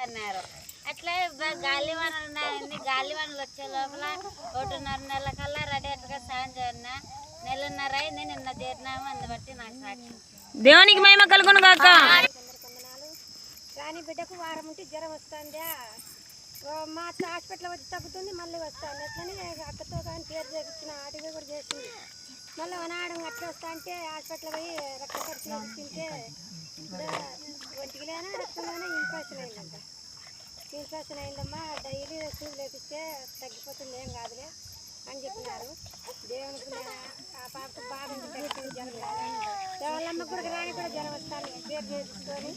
అన్నారు. అట్లా గాలివానలు ఉన్నాయండి. గాలివానలు వచ్చే లోపల 1.5 నెలల కల్లా రెడీగా సాయం చేరిన 1.5 నెలలు అయింది. నిన్న చేరినాము. అందుబట్టి నాకు సాక్షి. దేవునికి మహిమ కలుగును గాక. రాని బిడ్డకు వారం ఉంటే జ్వరం వస్తుందా, మా హాస్పిటల్ వచ్చి తగ్గుతుంది, మళ్ళీ వస్తాను. అట్లనే అక్కతో కానీ పేరు చేయించిన ఆటగా కూడా చేసింది. మళ్ళీ వనాడం అట్లా వస్తా అంటే హాస్పిటల్ పోయి రక్త పరీక్షలు తింటే ఒంటికిలోనే రక్తంలోనే ఇన్ఫెక్షన్ అయిందంట. ఇన్ఫెక్షన్ అయిందమ్మా, డైలీ సూది లేపిస్తే తగ్గిపోతుంది, ఏం కాదులే అని చెప్పినారు. దేవునికి ఆ పాపకు బాగా తగ్గుతుంది జ్వరం రాదు. వాళ్ళమ్మకు కూడా రాని కూడా జ్వరం వస్తాను పేరు చేసుకొని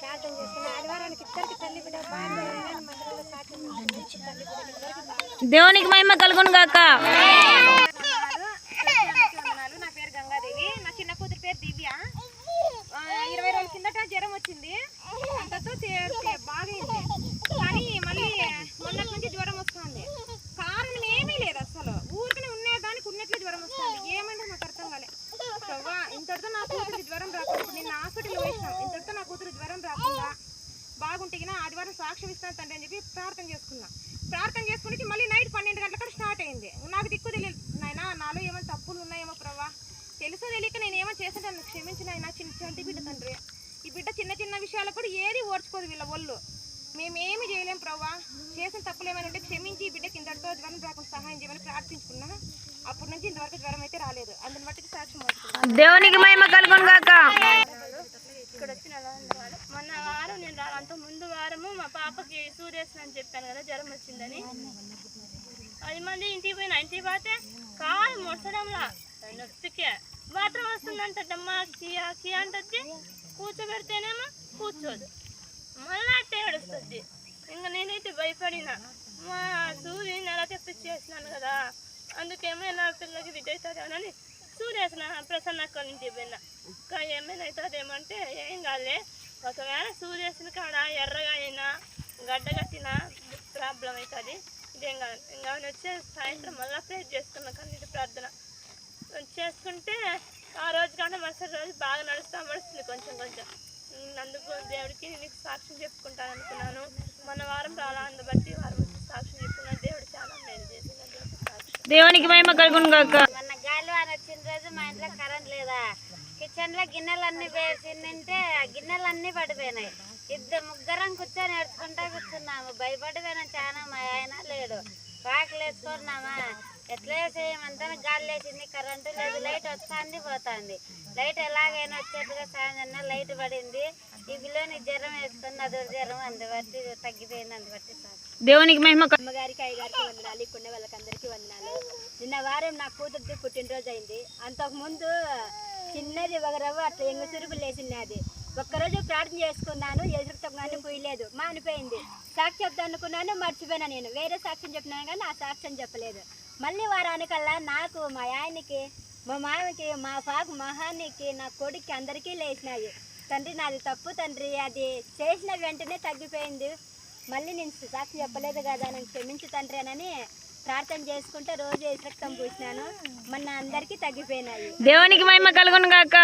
ప్రార్థన చేసుకున్నాను. ఆదివారానికి ఇద్దరికి తల్లి బిడ్డ బాగా మందిరంలో సాక్ష్యం తల్లి బిడ్డ దేవునికి మహిమ కలుగును గాక. నా పేరు గంగాదేవి, నా చిన్న కూతురు పేరు దివ్య. 20 రోజుల కిందట జ్వరం వచ్చింది, అంతతో బాగైంది. కానీ మళ్ళీ మొన్నటి నుంచి జ్వరం వస్తుంది. కారణం ఏమీ లేదు, అసలు ఊరికనే ఉండేదానికి ఉన్నట్లే జ్వరం వస్తుంది. ఏమంటే నాకు అర్థం కాలే. ఇంతటితో నా కూతురికి జ్వరం రాకుండా నిన్న హాస్పిటల్ వేసినాం. ఇంతటితో నా కూతురు జ్వరం రాకుండా బాగుంటే ఆదివారం సాక్ష్యం ఇస్తాను తండ్రి అని చెప్పి ప్రార్థన చేసుకున్నా. ప్రార్థన చేసుకుని మళ్ళీ నైట్ 12 గంటలకు స్టార్ట్ అయింది. నాకు దిక్కు తెలియదు నాయన, నాలో ఏమైనా తప్పులు ఉన్నాయేమో ప్రభా, తెలుసో తెలియక నేను ఏమో చేస్తుంటే నన్ను క్షమించిన ఆయన. చిన్న బిడ్డ తండ్రి, ఈ బిడ్డ చిన్న చిన్న విషయాలు కూడా ఏది ఓర్చుకోదు వీళ్ళ ఒళ్ళు. మేమేమి చేయలేం ప్రభా, చేసిన తప్పులు ఏమైనా ఉంటే క్షమించి ఈ బిడ్డకి ఇంతటితో జ్వరం రాకుండా సహాయం చేయమని ప్రార్థించుకున్నా. అప్పటి నుంచి ఇంతవరకు జ్వరం అయితే రాలేదు. అందుని బట్టి సాక్ష్యం వస్తుంది. దేవునికి మహిమ కలుగును గాక. ఇక్కడ వచ్చిన మొన్న వారం నేను అంత ముందు వారము మా పాపకి సూర్యేషన్ అని చెప్పాను కదా, జ్వరం వచ్చిందని. 10 మంది ఇంటికి పోయినా. ఇంటికి పోతే కాలు ముడసడంలా నొప్పికే బాత్రూమ్ వస్తుందంటమ్మా, కియా కియా అంటది. కూర్చోబెడితేనేమో కూర్చోదు, మళ్ళీ అట్టే ఏడుస్తుంది. ఇంకా నేనైతే భయపడినా. మా సూర్యు నెల తెప్పించేసినాను కదా, అందుకేమో నా పిల్లలకి బిడ్డ అవుతుందేమోనని సూర్యేసిన ప్రసన్నక్క ఇంటికి పోయినా. ఇంకా ఏమైనా అవుతుందేమంటే ఏం కాదులే, ఒకవేళ సూర్యేసిన కాడ ఎర్రగా అయినా గడ్డ కట్టినా ప్రాబ్లం అవుతుంది, ఇదేం కాదు. ఇంకా వచ్చే సాయంత్రం మళ్ళీ ప్రేర్ చేసుకున్నా. కన్నీటి ప్రార్థన చేసుకుంటే ఆ రోజు కంటే మరుసటి రోజు బాగా నడుస్తుంది కొంచెం కొంచెం. అందుకు దేవుడికి నీకు సాక్ష్యం చెప్పుకుంటాను అనుకున్నాను. మన వారం రాలా, అందుబట్టి వారం సాక్ష్యం చెప్పుకున్నాను. దేవుడు చాలా మేలు చేసింది. దేవునికి మహిమ కలుగును గాక. మొన్న గాలివాన వచ్చిన రోజు మా ఇంట్లో కరెంట్ లేదా, కిచెన్ లో గిన్నెలన్నీ వేసిందంటే ఆ గిన్నెలన్నీ పడిపోయినాయి. ముగ్గురం కూర్చొని ఏడ్చుకుంటా కూర్చున్నాము. భయపడిపోయినా చాలా. మా ఆయన లేడు, వాకిలు వేసుకున్నామా, ఎట్లా చేయమంతా గాలి లేచింది, కరెంటు లేదు, లైట్ వస్తుంది పోతుంది. లైట్ ఎలాగైనా వచ్చేట్టుగా సాయంత్రం లైట్ పడింది. ఈ బిల్లుని జ్వరం వేసుకుని అదో జ్వరం, అందుబట్టి తగ్గిపోయింది. అందుబట్టి దేవునికి మహిమ. అమ్మగారికి అయ్యగారికి వందనాలు, ఇక్కడ వాళ్ళకి అందరికీ వందనాలు. నిన్న వారం నా కూతురుది పుట్టినరోజు అయింది. అంతకుముందు చిన్నది ఒక రవ్వ అట్లా ఎంగు సురుగులు వేసినది. ఒక్కరోజు ప్రార్థన చేసుకున్నాను, ఎదురుతో కానీ పోయలేదు, మానిపోయింది. సాక్షి చెప్తా అనుకున్నాను, మర్చిపోయినా. నేను వేరే సాక్ష్యం చెప్పినాను కానీ ఆ సాక్ష్యం చెప్పలేదు. మళ్ళీ వారానికల్లా నాకు, మా ఆయనకి, మా మామకి, మా పాప మహానికి, నా కొడుక్కి అందరికీ లేచినాయి. తండ్రి నాది తప్పు తండ్రి, అది చేసిన వెంటనే తగ్గిపోయింది. మళ్ళీ నేను సాక్షి చెప్పలేదు కదా, నేను క్షమించు తండ్రి అని ప్రార్థన చేసుకుంటే రోజు రక్తం పూసినాను. మొన్న అందరికీ తగ్గిపోయినాయి. దేవునికి మహిమ కలుగును గాక.